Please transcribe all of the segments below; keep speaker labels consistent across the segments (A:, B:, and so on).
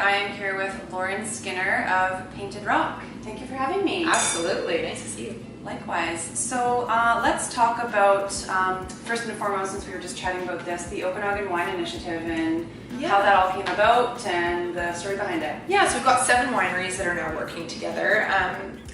A: I am here with Lauren Skinner of Painted Rock. Thank you for having me.
B: Absolutely, nice to see you.
A: Likewise. So let's talk about, first and foremost, since we were just chatting about this, the Okanagan Initiative and how that all came about and the story behind it.
B: Yeah, so we've got 7 wineries that are now working together.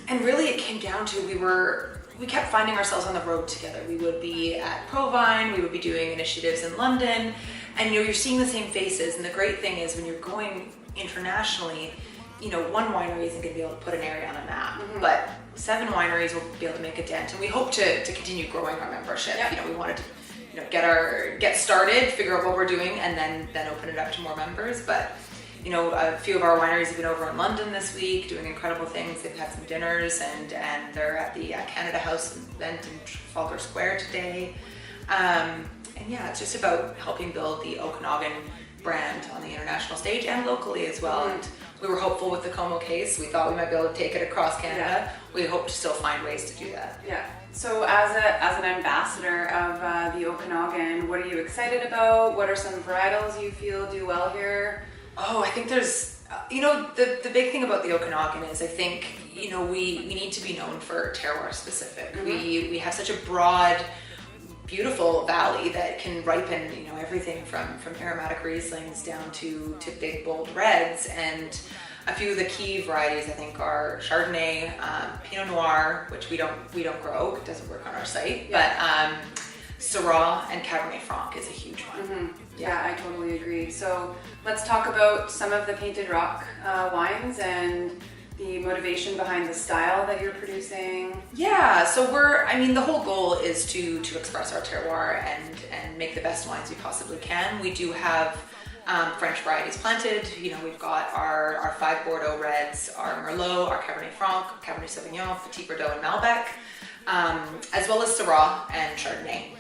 B: And really it came down to we kept finding ourselves on the road together. We would be at Provine, we would be doing initiatives in London, and you're seeing the same faces. And the great thing is when you're going internationally, one winery isn't going to be able to put an area on a map, but 7 wineries will be able to make a dent, and we hope to continue growing our membership.
A: Yeah.
B: We wanted to get started, figure out what we're doing, and then open it up to more members. But a few of our wineries have been over in London this week doing incredible things. They've had some dinners, and they're at the Canada House event in Trafalgar Square today. And yeah, it's just about helping build the Okanagan brand on the international stage and locally as well. And we were hopeful with the COUPE case. We thought we might be able to take it across Canada. Yeah. We hope to still find ways to do that.
A: Yeah. So as an ambassador of the Okanagan, what are you excited about? What are some varietals you feel do well here?
B: Oh, I think there's, the big thing about the Okanagan is I think, we need to be known for terroir specific. We have such a broad, beautiful valley that can ripen, everything from aromatic Rieslings down to big, bold reds. And a few of the key varieties I think are Chardonnay, Pinot Noir, which we don't grow, it doesn't work on our site, but Syrah and Cabernet Franc is a huge one.
A: Yeah, I totally agree. So let's talk about some of the Painted Rock wines and the motivation behind the style that you're producing.
B: Yeah, so the whole goal is to express our terroir and make the best wines we possibly can. We do have French varieties planted. We've got our 5 Bordeaux reds, our Merlot, our Cabernet Franc, Cabernet Sauvignon, Petit Verdot, and Malbec, as well as Syrah and Chardonnay.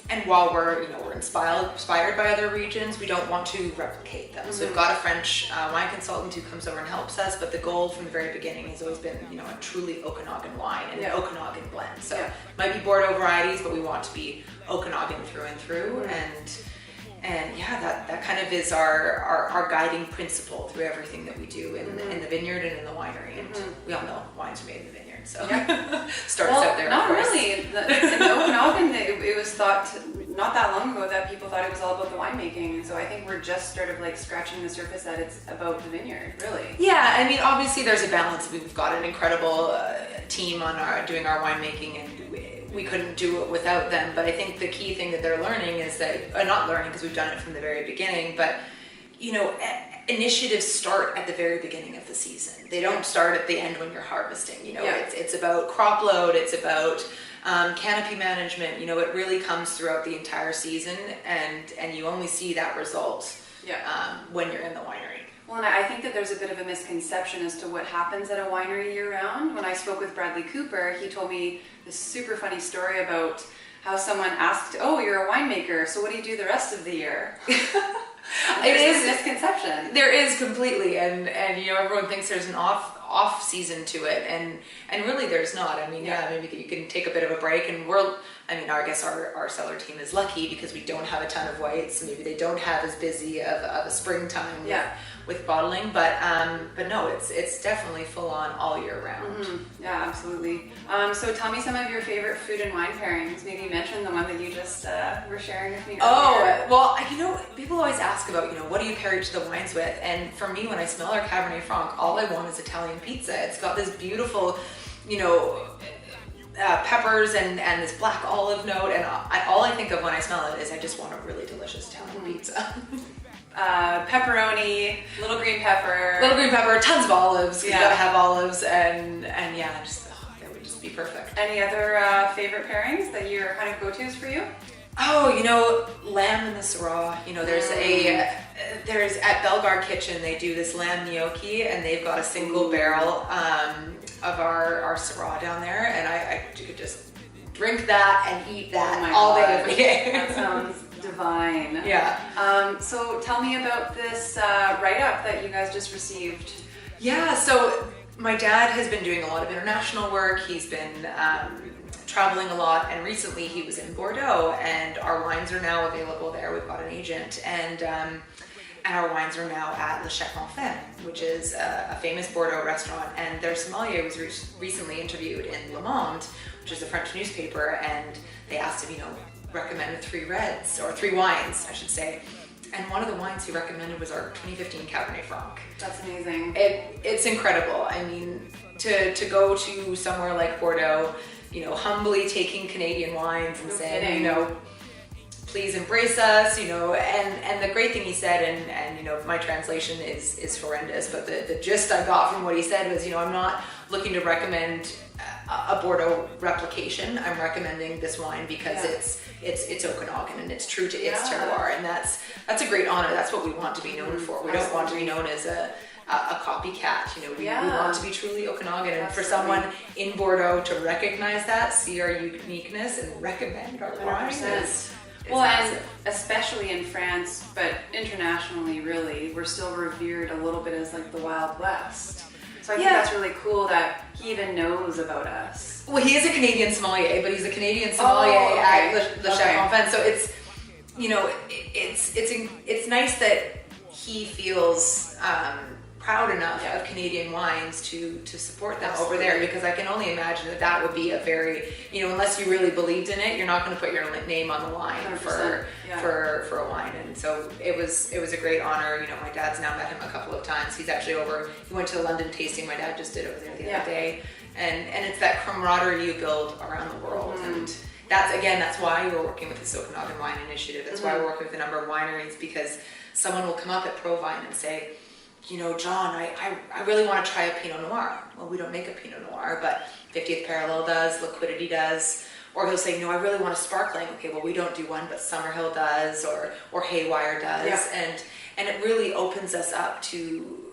B: And while we're inspired by other regions, we don't want to replicate them. So we've got a French wine consultant who comes over and helps us, but the goal from the very beginning has always been, a truly Okanagan wine and an Okanagan blend. So it might be Bordeaux varieties, but we want to be Okanagan through and through. And yeah, that kind of is our guiding principle through everything that we do in the vineyard and in the winery. And we all know wines are made in the vineyard, so starts out there.
A: Not really. In the Okanagan, it was thought not that long ago that people thought it was all about the winemaking. So I think we're just sort of like scratching the surface that it's about the vineyard, really.
B: Yeah, obviously there's a balance. We've got an incredible team on doing our winemaking, and we couldn't do it without them. But I think the key thing that they're learning is that, not learning because we've done it from the very beginning, but initiatives start at the very beginning of the season. They don't start at the end when you're harvesting. It's about crop load, it's about canopy management. It really comes throughout the entire season, and you only see that result when you're in the winery.
A: Well, and I think that there's a bit of a misconception as to what happens at a winery year-round. When I spoke with Bradley Cooper, he told me this super funny story about how someone asked, "Oh, you're a winemaker, so what do you do the rest of the year?" It is a misconception.
B: There is completely, and everyone thinks there's an off season to it, and really there's not. Maybe you can take a bit of a break, and I guess our cellar team is lucky because we don't have a ton of whites, so maybe they don't have as busy of a springtime with bottling, but no, it's definitely full on all year round.
A: Yeah, absolutely. So tell me some of your favorite food and wine pairings. Maybe mention the one that you just were sharing with me earlier.
B: Oh, well, people always ask about, what do you pair each of the wines with? And for me, when I smell our Cabernet Franc, all I want is Italian pizza. It's got this beautiful, peppers and this black olive note, and all I think of when I smell it is I just want a really delicious Italian pizza.
A: Pepperoni, little green pepper,
B: tons of olives. You gotta have olives, and yeah, that would just be perfect.
A: Any other favorite pairings that your kind of go-tos for you?
B: Oh, lamb in the Syrah. There's at Belgar Kitchen, they do this lamb gnocchi, and they've got a single barrel of our Syrah down there, and I could just drink that and eat that all day, every day.
A: That sounds divine.
B: Yeah.
A: So tell me about this write-up that you guys just received.
B: Yeah, so my dad has been doing a lot of international work. He's been traveling a lot, and recently he was in Bordeaux, and our wines are now available there. We've got an agent, and our wines are now at Le Chef Enfin, which is a famous Bordeaux restaurant, and their sommelier was recently interviewed in Le Monde, which is a French newspaper, and they asked him, recommended 3 wines, I should say. And one of the wines he recommended was our 2015 Cabernet Franc.
A: That's amazing.
B: It's incredible. I mean, to go to somewhere like Bordeaux, humbly taking Canadian wines and saying, please embrace us, and the great thing he said, and my translation is horrendous, but the gist I got from what he said was, I'm not looking to recommend a Bordeaux replication. I'm recommending this wine because it's Okanagan and it's true to its terroir, and that's a great honor. That's what we want to be known for. We don't want to be known as a copycat. We want to be truly Okanagan, and for someone in Bordeaux to recognize that, see our uniqueness, and recommend our wine is
A: and especially in France, but internationally, really, we're still revered a little bit as like the Wild West. So I think that's really cool that he even knows about us.
B: Well, he is a Canadian sommelier, but he's a Canadian sommelier at Le Chef Enfin. So it's, it's nice that he feels proud enough of Canadian wines to support them over there, because I can only imagine that would be a very, unless you really believed in it, you're not going to put your name on the line for a wine. And so it was a great honor. My dad's now met him a couple of times. He's actually he went to the London tasting my dad just did over there the other day. And it's that camaraderie you build around the world. And that's why we're working with the Okanagan Wine Initiative. That's why we're working with a number of wineries, because someone will come up at ProVine and say, John, I really want to try a Pinot Noir. Well, we don't make a Pinot Noir, but 50th Parallel does, Liquidity does. Or he'll say, no, I really want a sparkling. Okay, well, we don't do one, but Summerhill does, or Haywire does. Yeah. And it really opens us up to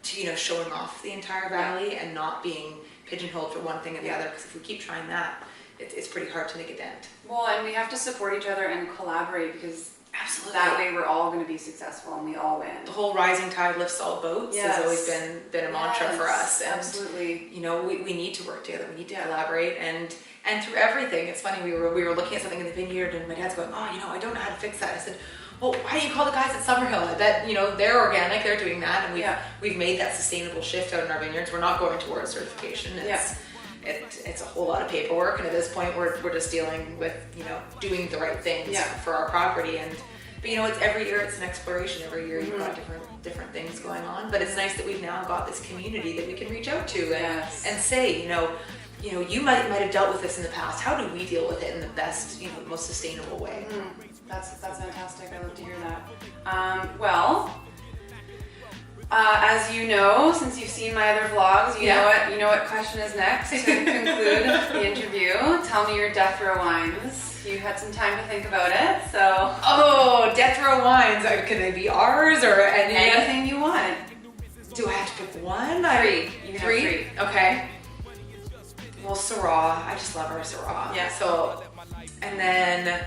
B: showing off the entire valley and not being pigeonholed for one thing or the other, because if we keep trying that, it's pretty hard to make a dent.
A: Well, and we have to support each other and collaborate, because
B: absolutely,
A: that way we're all going to be successful and we all win.
B: The whole rising tide lifts all boats has always been a mantra for us. And,
A: absolutely.
B: We need to work together. We need to collaborate, and through everything. It's funny, we were looking at something in the vineyard, and my dad's going, I don't know how to fix that. I said, well, why don't you call the guys at Summerhill? I bet, they're organic, they're doing that, and we've made that sustainable shift out in our vineyards. We're not going towards certification. It's a whole lot of paperwork, and at this point we're just dealing with doing the right things for our property. But it's every year it's an exploration. Every year you've got different things going on. But it's nice that we've now got this community that we can reach out to and say, you might have dealt with this in the past. How do we deal with it in the best, most sustainable way?
A: That's fantastic. I love to hear that. As you know, since you've seen my other vlogs, you know what question is next to conclude the interview. Tell me your death row wines. You had some time to think about it, so.
B: Oh, death row wines. Can they be ours or
A: anything you want?
B: Do I have to pick one?
A: 3. You have 3.
B: Okay. Well, Syrah. I just love our Syrah.
A: Yeah.
B: So, and then,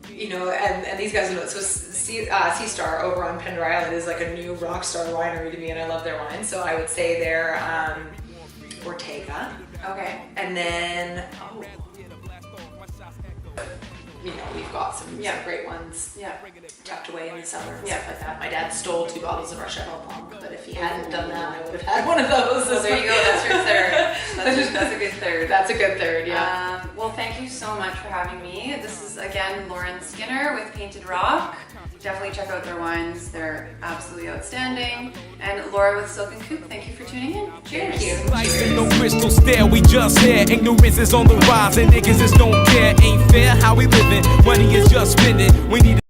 B: and these guys know it. So Sea Star over on Pender Island is like a new rock star winery to me, and I love their wine. So I would say they're Ortega.
A: Okay.
B: And then we've got some great ones tucked away in the cellar and stuff like that. My dad stole 2 bottles of our Cheval Blanc, but if he hadn't done that, I would have had one of those.
A: Well, there you go. That's your third. That's a good third.
B: That's a good third, yeah.
A: Well, thank you so much for having me. This is, again, Lauren Skinner with Painted Rock. Definitely check out their wines. They're absolutely outstanding. And Laura with Silk and Coupe, thank you for tuning in. Cheers.
B: Thank you.
C: No crystal stare, we just here. Ignorance is on the rise, and niggas just don't care. Ain't fair how we living. Money is just spending. We need